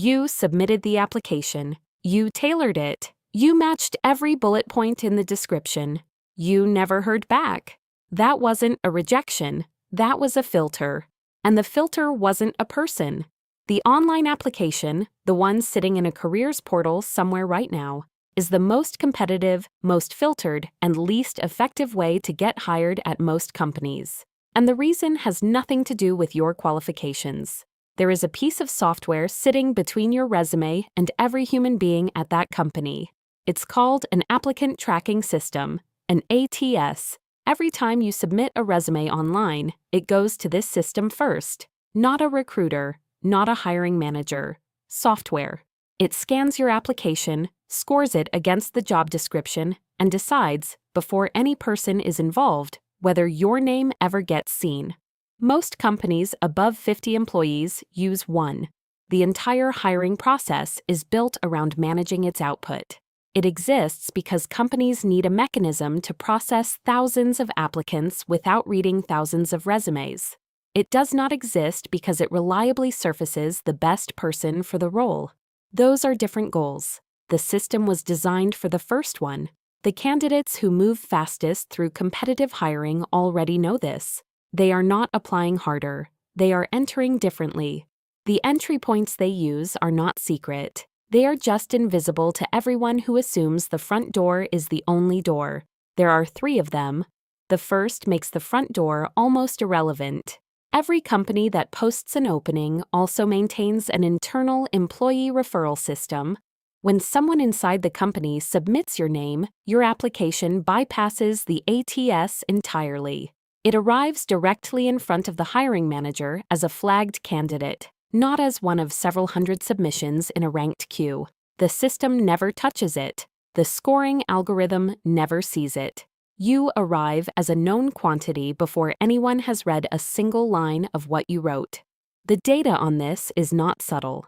You submitted the application. You tailored it. You matched every bullet point in the description. You never heard back. That wasn't a rejection. That was a filter. And the filter wasn't a person. The online application, the one sitting in a careers portal somewhere right now, is the most competitive, most filtered, and least effective way to get hired at most companies. And the reason has nothing to do with your qualifications. There is a piece of software sitting between your resume and every human being at that company. It's called an Applicant Tracking System, an ATS. Every time you submit a resume online, it goes to this system first. Not a recruiter, not a hiring manager. Software. It scans your application, scores it against the job description, and decides, before any person is involved, whether your name ever gets seen. Most companies above 50 employees use one. The entire hiring process is built around managing its output. It exists because companies need a mechanism to process thousands of applicants without reading thousands of resumes. It does not exist because it reliably surfaces the best person for the role. Those are different goals. The system was designed for the first one. The candidates who move fastest through competitive hiring already know this. They are not applying harder. They are entering differently. The entry points they use are not secret. They are just invisible to everyone who assumes the front door is the only door. There are 3 of them. The first makes the front door almost irrelevant. Every company that posts an opening also maintains an internal employee referral system. When someone inside the company submits your name, your application bypasses the ATS entirely. It arrives directly in front of the hiring manager as a flagged candidate, not as one of several hundred submissions in a ranked queue. The system never touches it. The scoring algorithm never sees it. You arrive as a known quantity before anyone has read a single line of what you wrote. The data on this is not subtle.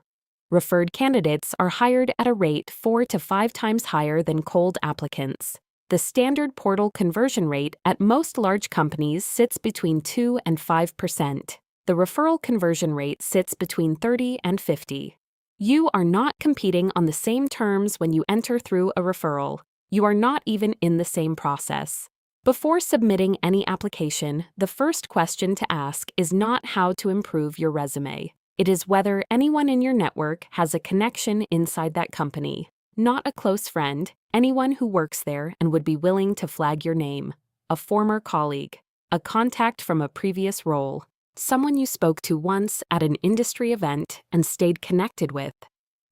Referred candidates are hired at a rate 4 to 5 times higher than cold applicants. The standard portal conversion rate at most large companies sits between 2 and 5%. The referral conversion rate sits between 30 and 50. You are not competing on the same terms when you enter through a referral. You are not even in the same process. Before submitting any application, the first question to ask is not how to improve your resume. It is whether anyone in your network has a connection inside that company. Not a close friend, anyone who works there and would be willing to flag your name. A former colleague. A contact from a previous role. Someone you spoke to once at an industry event and stayed connected with.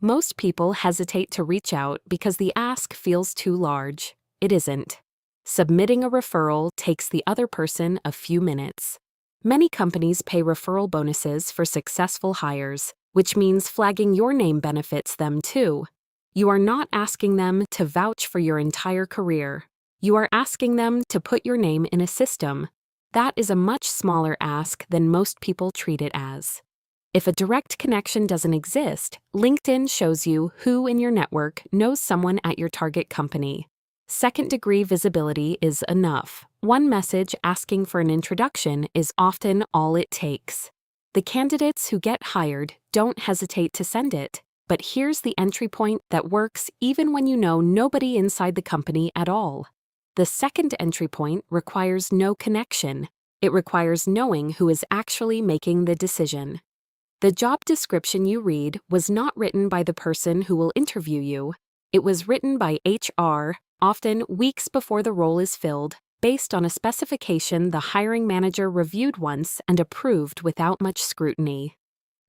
Most people hesitate to reach out because the ask feels too large. It isn't. Submitting a referral takes the other person a few minutes. Many companies pay referral bonuses for successful hires, which means flagging your name benefits them too. You are not asking them to vouch for your entire career. You are asking them to put your name in a system. That is a much smaller ask than most people treat it as. If a direct connection doesn't exist, LinkedIn shows you who in your network knows someone at your target company. Second-degree visibility is enough. One message asking for an introduction is often all it takes. The candidates who get hired don't hesitate to send it. But here's the entry point that works even when you know nobody inside the company at all. The second entry point requires no connection. It requires knowing who is actually making the decision. The job description you read was not written by the person who will interview you. It was written by HR, often weeks before the role is filled, based on a specification the hiring manager reviewed once and approved without much scrutiny.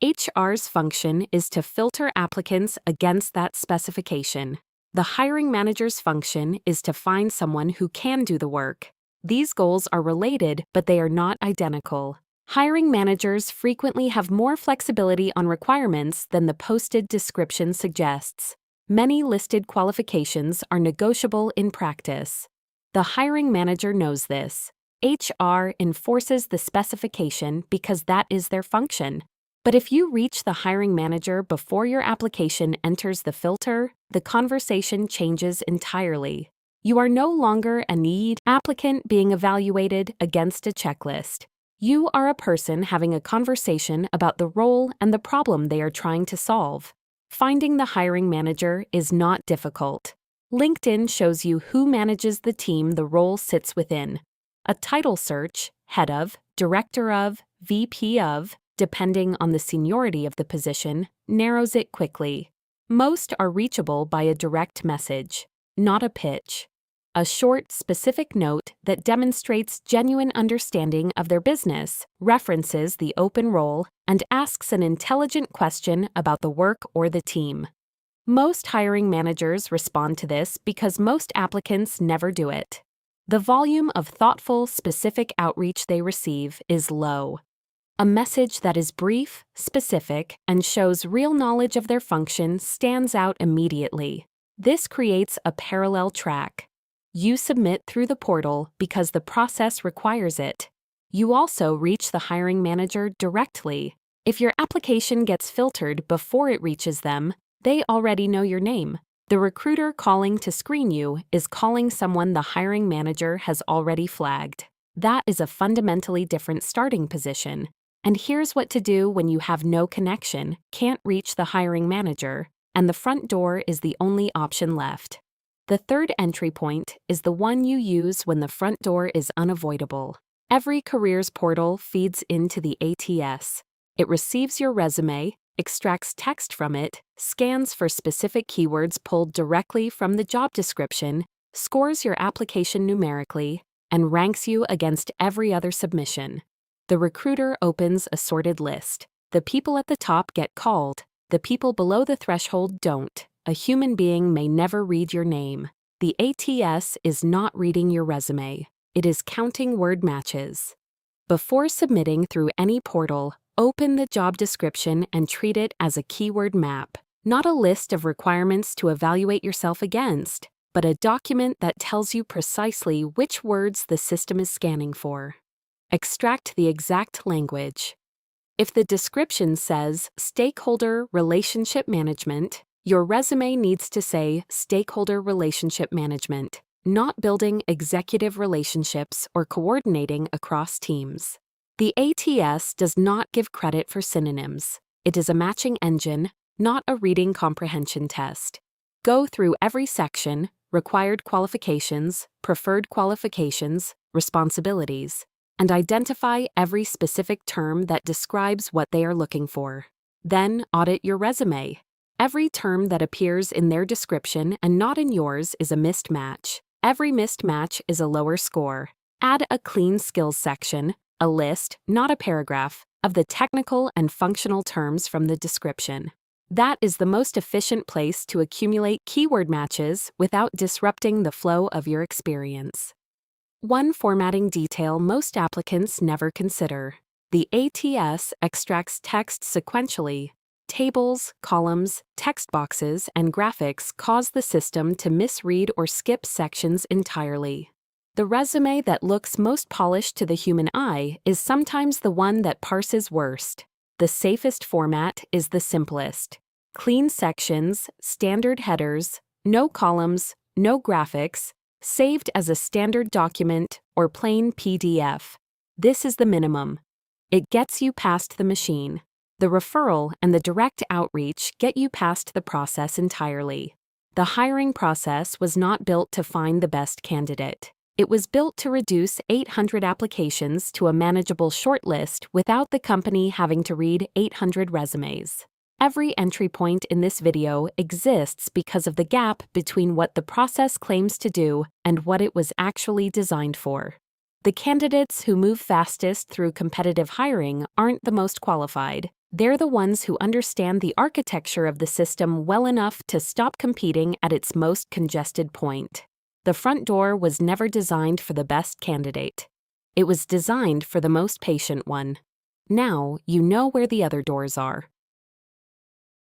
HR's function is to filter applicants against that specification. The hiring manager's function is to find someone who can do the work. These goals are related, but they are not identical. Hiring managers frequently have more flexibility on requirements than the posted description suggests. Many listed qualifications are negotiable in practice. The hiring manager knows this. HR enforces the specification because that is their function. But if you reach the hiring manager before your application enters the filter, the conversation changes entirely. You are no longer a need applicant being evaluated against a checklist. You are a person having a conversation about the role and the problem they are trying to solve. Finding the hiring manager is not difficult. LinkedIn shows you who manages the team the role sits within. A title search, head of, director of, VP of, depending on the seniority of the position, narrows it quickly. Most are reachable by a direct message, not a pitch. A short, specific note that demonstrates genuine understanding of their business, references the open role, and asks an intelligent question about the work or the team. Most hiring managers respond to this because most applicants never do it. The volume of thoughtful, specific outreach they receive is low. A message that is brief, specific, and shows real knowledge of their function stands out immediately. This creates a parallel track. You submit through the portal because the process requires it. You also reach the hiring manager directly. If your application gets filtered before it reaches them, they already know your name. The recruiter calling to screen you is calling someone the hiring manager has already flagged. That is a fundamentally different starting position. And here's what to do when you have no connection, can't reach the hiring manager, and the front door is the only option left. The third entry point is the one you use when the front door is unavoidable. Every careers portal feeds into the ATS. It receives your resume, extracts text from it, scans for specific keywords pulled directly from the job description, scores your application numerically, and ranks you against every other submission. The recruiter opens a sorted list. The people at the top get called. The people below the threshold don't. A human being may never read your name. The ATS is not reading your resume. It is counting word matches. Before submitting through any portal, open the job description and treat it as a keyword map, not a list of requirements to evaluate yourself against, but a document that tells you precisely which words the system is scanning for. Extract the exact language. If the description says Stakeholder Relationship Management, your resume needs to say Stakeholder Relationship Management, not building executive relationships or coordinating across teams. The ATS does not give credit for synonyms. It is a matching engine, not a reading comprehension test. Go through every section, required qualifications, preferred qualifications, responsibilities, and identify every specific term that describes what they are looking for. Then audit your resume. Every term that appears in their description and not in yours is a missed match. Every missed match is a lower score. Add a clean skills section, a list, not a paragraph, of the technical and functional terms from the description. That is the most efficient place to accumulate keyword matches without disrupting the flow of your experience. One formatting detail most applicants never consider. The ATS extracts text sequentially. Tables, columns, text boxes, and graphics cause the system to misread or skip sections entirely. The resume that looks most polished to the human eye is sometimes the one that parses worst. The safest format is the simplest. Clean sections, standard headers, no columns, no graphics, saved as a standard document or plain PDF. This is the minimum. It gets you past the machine. The referral and the direct outreach get you past the process entirely. The hiring process was not built to find the best candidate. It was built to reduce 800 applications to a manageable shortlist without the company having to read 800 resumes. Every entry point in this video exists because of the gap between what the process claims to do and what it was actually designed for. The candidates who move fastest through competitive hiring aren't the most qualified. They're the ones who understand the architecture of the system well enough to stop competing at its most congested point. The front door was never designed for the best candidate. It was designed for the most patient one. Now you know where the other doors are.